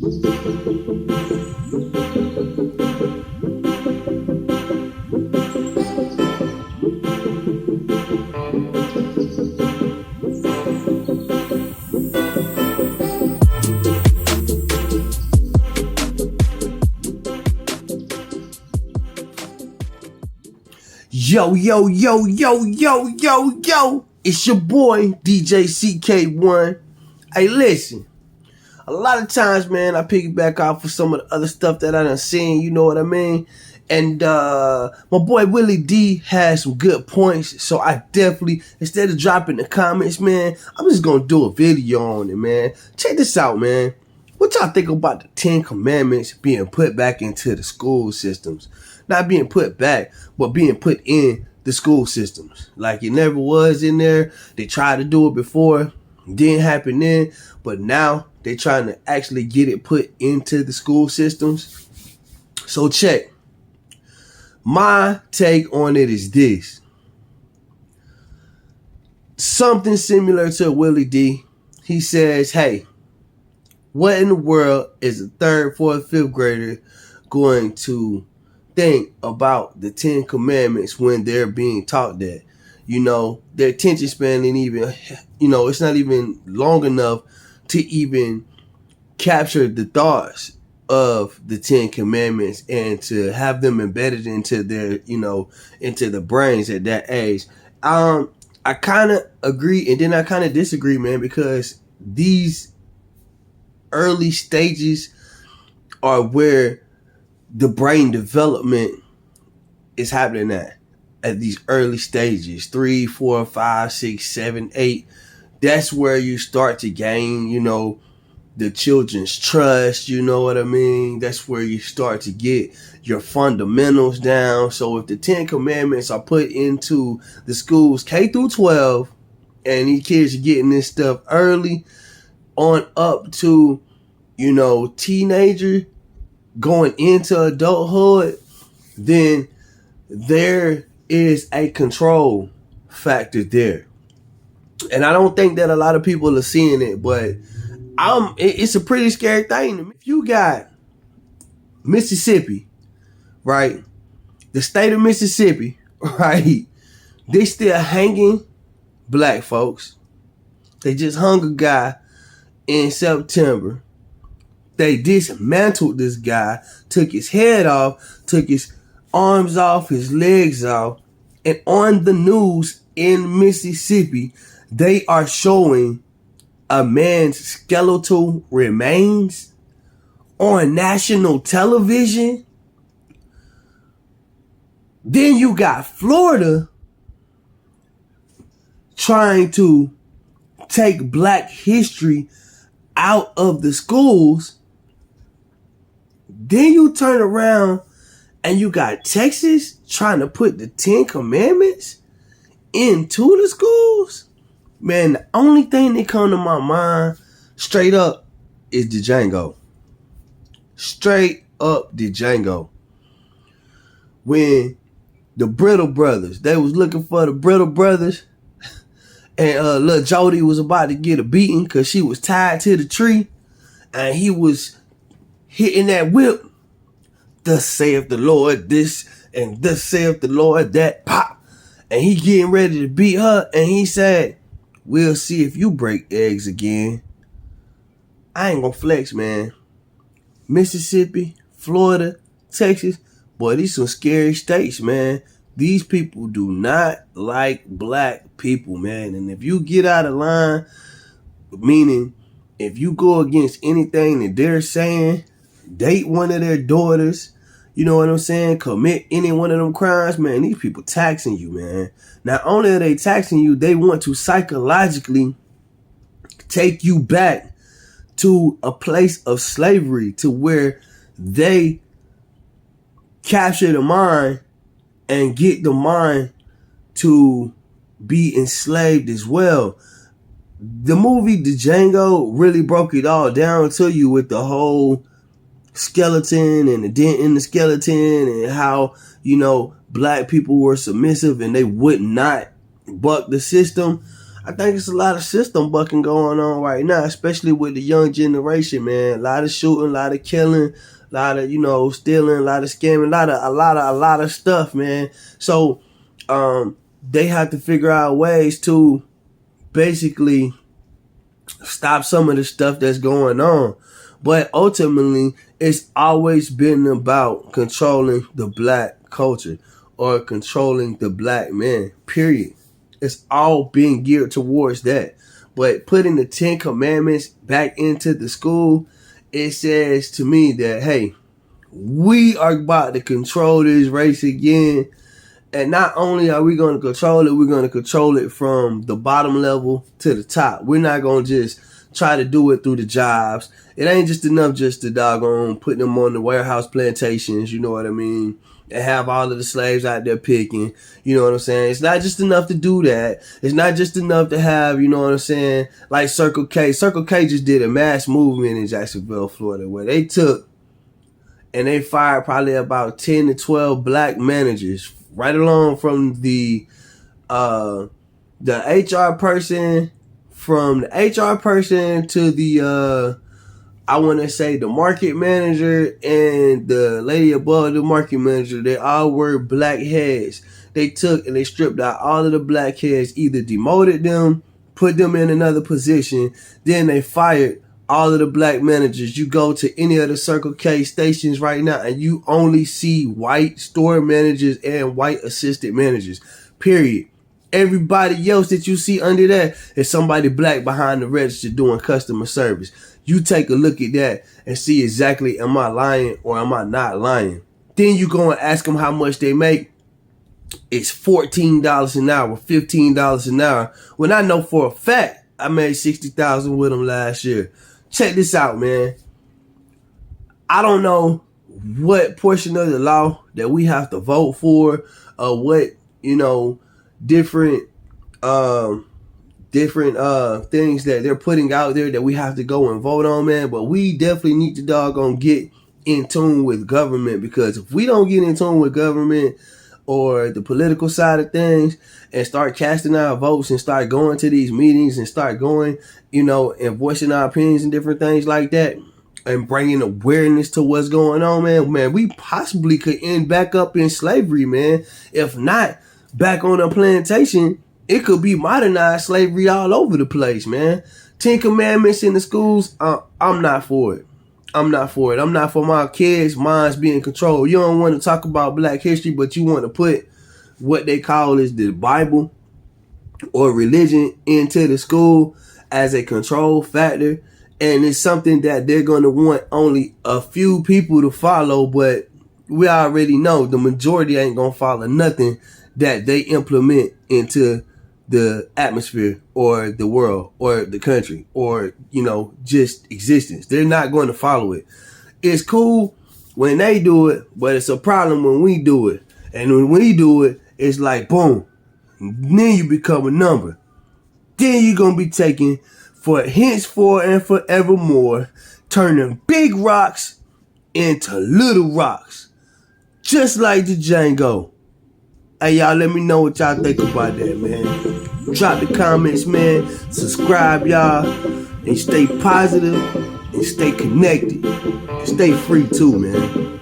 Yo, yo, yo, yo, yo, yo, yo. It's your boy, DJ CK1. Hey, listen. A lot of times, man, I piggyback off of some of the other stuff that I done seen, you know what I mean? And my boy Willie D has some good points. So I definitely, instead of dropping the comments, man, I'm just going to do a video on it, man. Check this out, man. What y'all think about the 10 Commandments being put back into the school systems? Not being put back, but being put in the school systems. Like it never was in there. They tried to do it before. Didn't happen then. But now they trying to actually get it put into the school systems. So check. My take on it is this. Something similar to Willie D. He says, hey, what in the world is a 3rd, 4th, 5th grader going to think about the 10 Commandments when they're being taught that? You know, their attention span ain't even, it's not even long enough to even capture the thoughts of the 10 Commandments and to have them embedded into their, into the brains at that age. I kind of agree and then I kind of disagree, man, because these early stages are where the brain development is happening at these early stages, 3, 4, 5, 6, 7, 8. That's where you start to gain, the children's trust, you know what I mean? That's where you start to get your fundamentals down. So if the 10 Commandments are put into the schools K through 12, and these kids are getting this stuff early on up to, teenager going into adulthood, then there is a control factor there. And I don't think that a lot of people are seeing it, but it's a pretty scary thing to me. If you got Mississippi, right? The state of Mississippi, right? They still hanging black folks. They just hung a guy in September. They dismantled this guy, took his head off, took his arms off, his legs off. And on the news in Mississippi, they are showing a man's skeletal remains on national television. Then you got Florida trying to take black history out of the schools. Then you turn around and you got Texas trying to put the 10 Commandments into the schools. Man, the only thing that come to my mind straight up is the Django. Straight up the Django. When the Brittle brothers, they was looking for the Brittle brothers, and little Jody was about to get a beating because she was tied to the tree, and he was hitting that whip. Thus saith the Lord this, and thus saith the Lord that, pop. And he getting ready to beat her, and he said, we'll see if you break eggs again. I ain't gonna flex, man. Mississippi, Florida, Texas, boy, these some scary states, man. These people do not like black people, man. And if you get out of line, meaning if you go against anything that they're saying, date one of their daughters, you know what I'm saying, commit any one of them crimes, man, these people taxing you, man. Not only are they taxing you, they want to psychologically take you back to a place of slavery, to where they capture the mind and get the mind to be enslaved as well. The movie The Django really broke it all down to you with the whole skeleton and the dent in the skeleton, and how, black people were submissive and they would not buck the system. I think it's a lot of system bucking going on right now, especially with the young generation, man. A lot of shooting, a lot of killing, a lot of stealing, a lot of scamming, a lot of stuff, man. So they have to figure out ways to basically stop some of the stuff that's going on. But ultimately, it's always been about controlling the black culture or controlling the black man, period. It's all been geared towards that. But putting the 10 Commandments back into the school, it says to me that, hey, we are about to control this race again. And not only are we going to control it, we're going to control it from the bottom level to the top. We're not going to just try to do it through the jobs. It ain't just enough just to doggone put them on the warehouse plantations, you know what I mean, and have all of the slaves out there picking, you know what I'm saying? It's not just enough to do that. It's not just enough to have, you know what I'm saying, like Circle K. Circle K just did a mass movement in Jacksonville, Florida, where they took and they fired probably about 10 to 12 black managers, right along from the HR person, to the I want to say the market manager and the lady above the market manager. They all were black heads. They took and they stripped out all of the black heads, either demoted them, put them in another position, then they fired all of the black managers. You go to any of the Circle K stations right now and you only see white store managers and white assistant managers, period. Everybody else that you see under that is somebody black behind the register doing customer service. You take a look at that and see exactly, am I lying or am I not lying? Then you go and ask them how much they make. It's $14 an hour, $15 an hour. When I know for a fact I made $60,000 with them last year. Check this out, man. I don't know what portion of the law that we have to vote for, or what, different things that they're putting out there that we have to go and vote on, man. But we definitely need to doggone get in tune with government, because if we don't get in tune with government or the political side of things and start casting our votes and start going to these meetings and start going, and voicing our opinions and different things like that and bringing awareness to what's going on, man, we possibly could end back up in slavery, man. If not back on a plantation, it could be modernized slavery all over the place, man. 10 Commandments in the schools, I'm not for it. I'm not for it. I'm not for my kids' minds being controlled. You don't want to talk about black history, but you want to put what they call is the Bible or religion into the school as a control factor. And it's something that they're going to want only a few people to follow, but we already know the majority ain't going to follow nothing that they implement into the atmosphere or the world or the country or, just existence. They're not going to follow it. It's cool when they do it, but it's a problem when we do it. And when we do it, it's like, boom, then you become a number. Then you're going to be taken for henceforth and forevermore, turning big rocks into little rocks. Just like the Django. Hey, y'all, let me know what y'all think about that, man. Drop the comments, man. Subscribe, y'all. And stay positive and stay connected. And stay free, too, man.